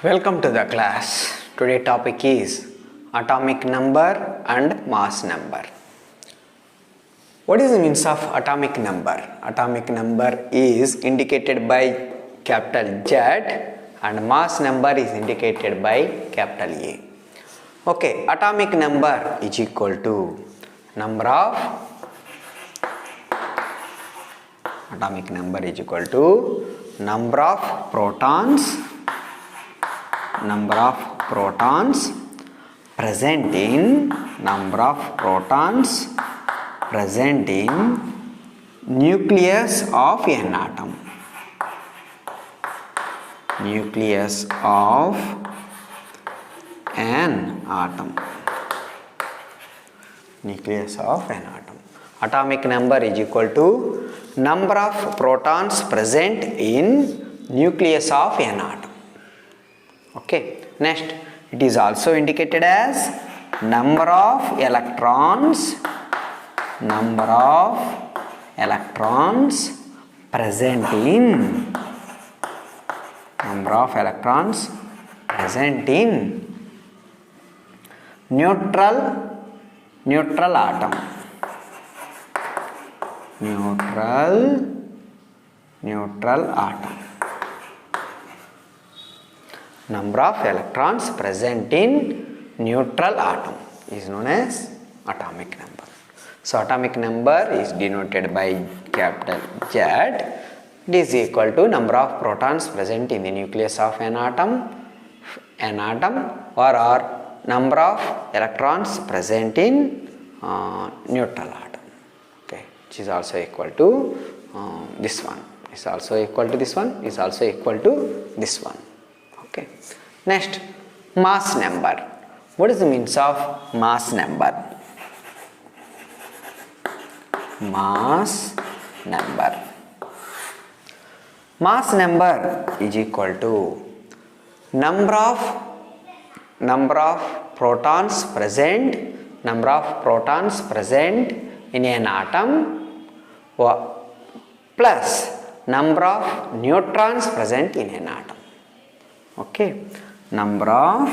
Welcome to the class. Today topic is atomic number and mass number. What is the means of atomic number? Atomic number is indicated by capital Z and mass number is indicated by capital A. Okay, atomic number is equal to number of protons present in nucleus of an atom. Nucleus of an atom. Atomic number is equal to number of protons present in nucleus of an atom. Okay, next it is also indicated as number of electrons present in neutral atom. Number of electrons present in neutral atom is known as atomic number. So atomic number is denoted by capital Z. It is equal to number of protons present in the nucleus of an atom or number of electrons present in neutral atom. Okay, which is also equal to this one. Is also equal to this one. Is also equal to this one. Okay. Next, mass number. What is the means of mass number? Mass number is equal to number of protons present in an atom plus number of neutrons present in an atom. Okay, number of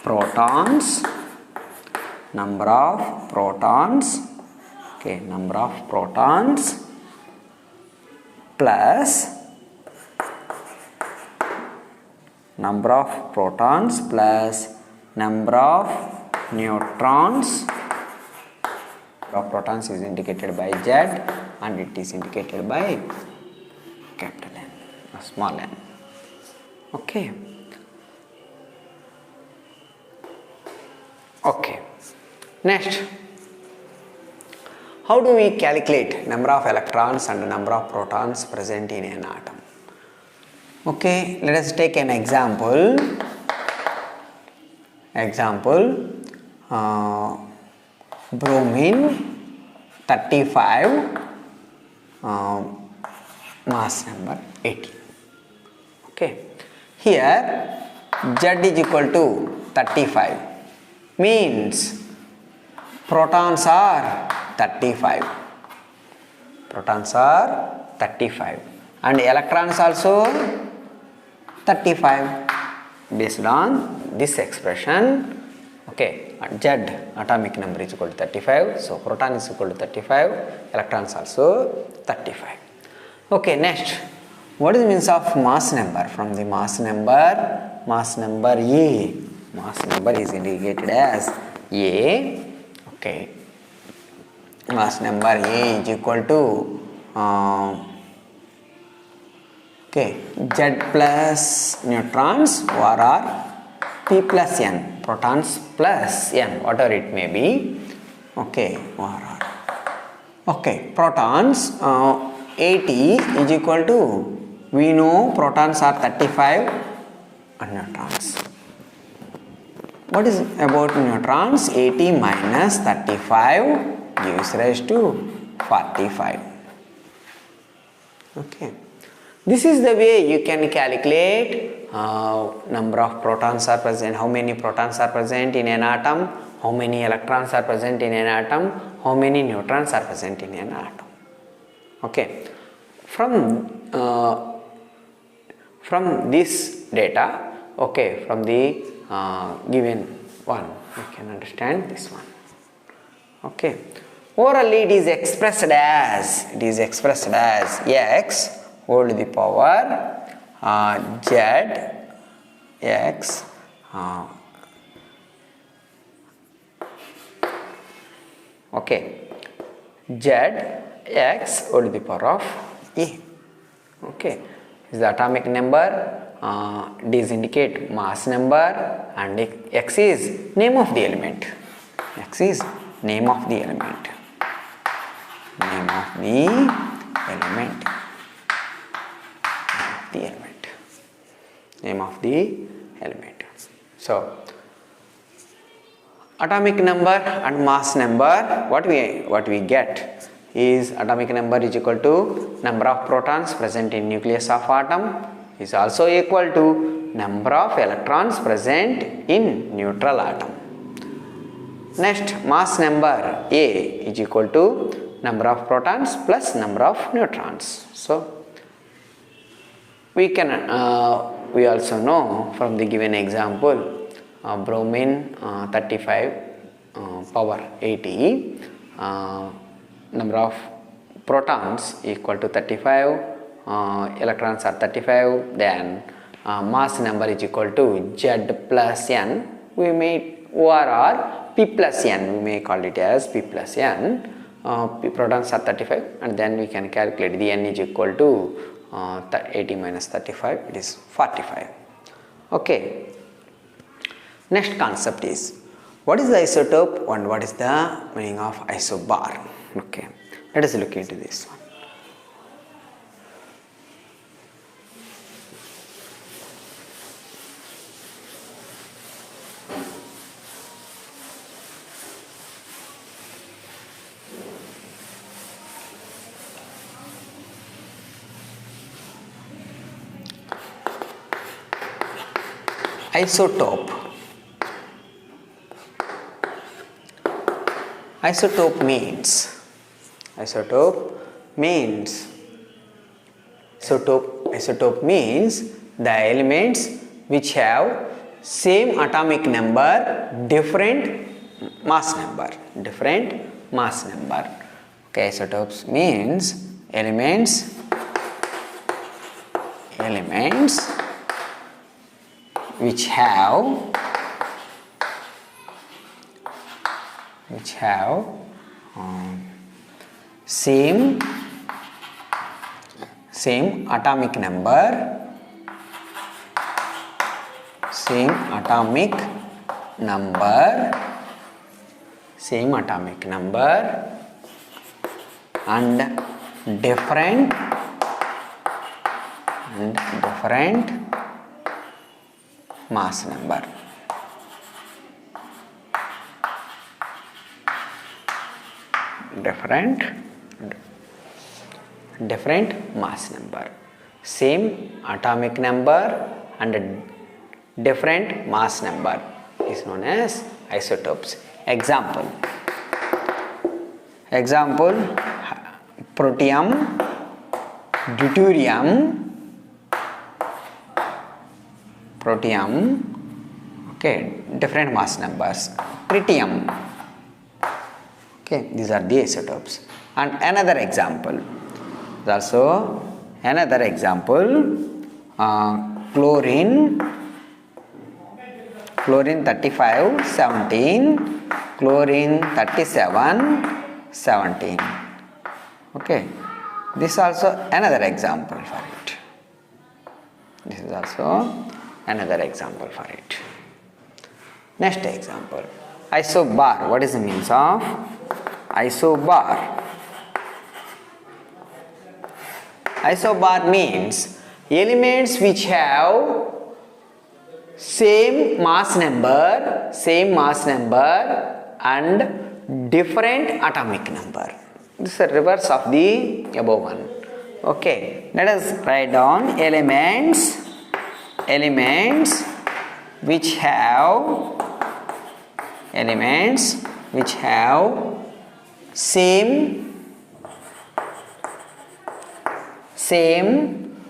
protons plus number of neutrons. Of protons is indicated by Z and it is indicated by capital N, small n. Okay. Next, how do we calculate number of electrons and number of protons present in an atom? Okay, let us take an example. Bromine 35, mass number 18. Okay, here Z is equal to 35 means protons are 35 and electrons also 35 based on this expression. Okay, Z atomic number is equal to 35, so proton is equal to 35, electrons also 35. Okay, next, what is the means of mass number? From the mass number A. Mass number is indicated as A. Okay, mass number A is equal to Z plus neutrons or P plus N, protons plus N, whatever it may be. Okay, protons 80 is equal to, we know protons are 35 and neutrons. What is about neutrons? 80 minus 35 gives rise to 45. Okay. This is the way you can calculate number of protons are present, how many protons are present in an atom, how many electrons are present in an atom, how many neutrons are present in an atom. Okay. from this data, okay, from the given one, we can understand this one. Okay, orally it is expressed as x whole to the power z x okay, z x whole to the power of a. Okay, is the atomic number. These indicate mass number, and x is name of the element. X is name of the element. Name of the element. Name of the element. So, atomic number and mass number, what we get is atomic number is equal to number of protons present in nucleus of atom is also equal to number of electrons present in neutral atom. Next, mass number A is equal to number of protons plus number of neutrons. So, we also know from the given example, bromine 35 power 80, number of protons equal to 35, electrons are 35, then mass number is equal to Z plus N, we may or P plus N, we may call it as P plus N. Protons are 35, and then we can calculate the N is equal to 80 minus 35, it is 45. Okay. Next concept is, what is the isotope and what is the meaning of isobar? Okay, let us look into this one. Isotope. Isotope means the elements which have same atomic number, different mass number. Okay, isotopes means elements which have same atomic number, and different mass number. Different mass number, same atomic number and different mass number is known as isotopes. Example, protium, deuterium, okay, different mass numbers, tritium. Okay, these are the isotopes. And another example, chlorine 35 17, chlorine 37 17. Okay, this is also another example for it. Next example, isobar. What is the means of isobar? Isobar means elements which have same mass number and different atomic number. This is the reverse of the above one. Okay, let us write down elements which have same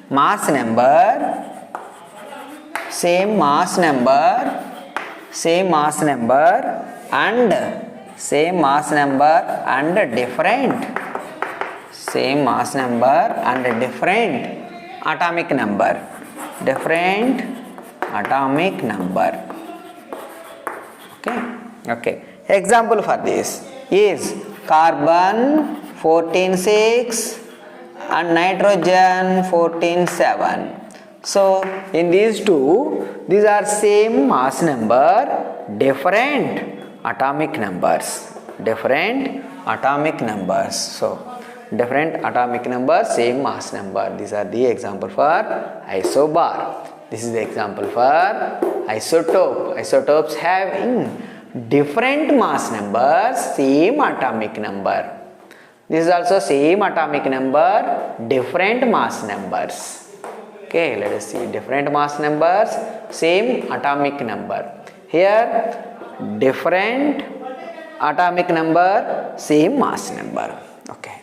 mass number same mass number and same mass number and different atomic number. Okay. Example for this is carbon 14,6 and nitrogen 14,7. So in these two, these are same mass number, different atomic numbers. So different atomic number, same mass number. These are the example for isobar. This is the example for isotope. Isotopes having different mass numbers, same atomic number. This is also same atomic number, different mass numbers. Okay, let us see different mass numbers, same atomic number. Here different atomic number, same mass number. Okay.